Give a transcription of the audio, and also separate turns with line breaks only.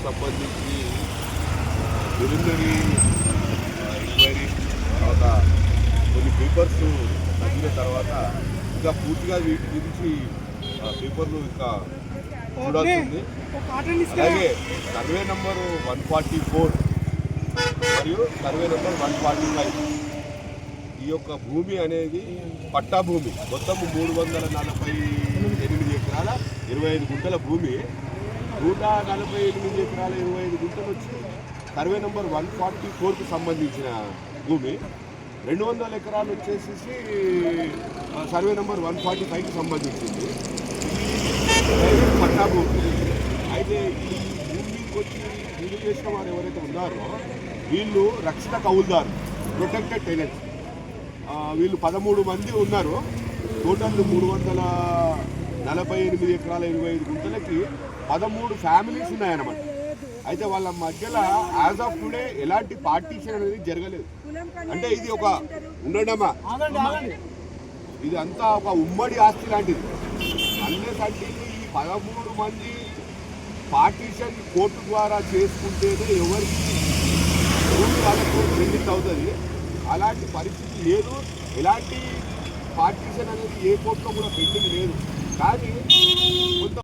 సంబంధించి preliminary enquiry తర్వాత కొన్ని పేపర్స్ చదివిన తర్వాత ఇంకా పూర్తిగా వీటి గురించి పేపర్లు ఇంకా చూడాల్సింది. అలాగే సర్వే నెంబర్ 144 మరియు సర్వే నెంబర్ 145 ఈ యొక్క భూమి అనేది పట్టా భూమి. మొత్తం 348 ఎకరాల 25 గుంటల భూమి. 148 ఎకరాల 25 గుంటలు వచ్చి సర్వే నెంబర్ 144కు సంబంధించిన భూమి. 200 ఎకరాలు వచ్చేసి సర్వే నెంబర్ 145కి సంబంధించింది. ఇది పట్టా భూమి. అయితే ఈ భూమికి వచ్చి భూమి చేసిన వారు ఎవరైతే ఉన్నారో వీళ్ళు రక్షిత కౌలుదారు, ప్రొటెక్టెడ్ టెనెంట్స్. వీళ్ళు 13 మంది ఉన్నారు. టోటల్ 348 ఎకరాల 25 గుంటలకి 13 ఫ్యామిలీస్ ఉన్నాయన్నమాట. అయితే వాళ్ళ మధ్యలో యాజ్ ఆఫ్ టుడే ఎలాంటి పార్టీషన్ అనేది జరగలేదు. అంటే ఇది ఒక ఉండడమా, ఇది అంతా ఒక ఉమ్మడి ఆస్తి లాంటిది. అన్లెస్ అంటే ఈ 13 మంది పార్టీషన్ కోర్టు ద్వారా చేసుకుంటేనే ఎవరికి భూమి వాళ్ళకు బెనిఫిట్ అవుతుంది. అలాంటి పరిస్థితి లేదు. ఎలాంటి పార్టీషన్ అనేది ఏ కోర్టులో కూడా పెండింగ్ లేదు. కానీ కొంత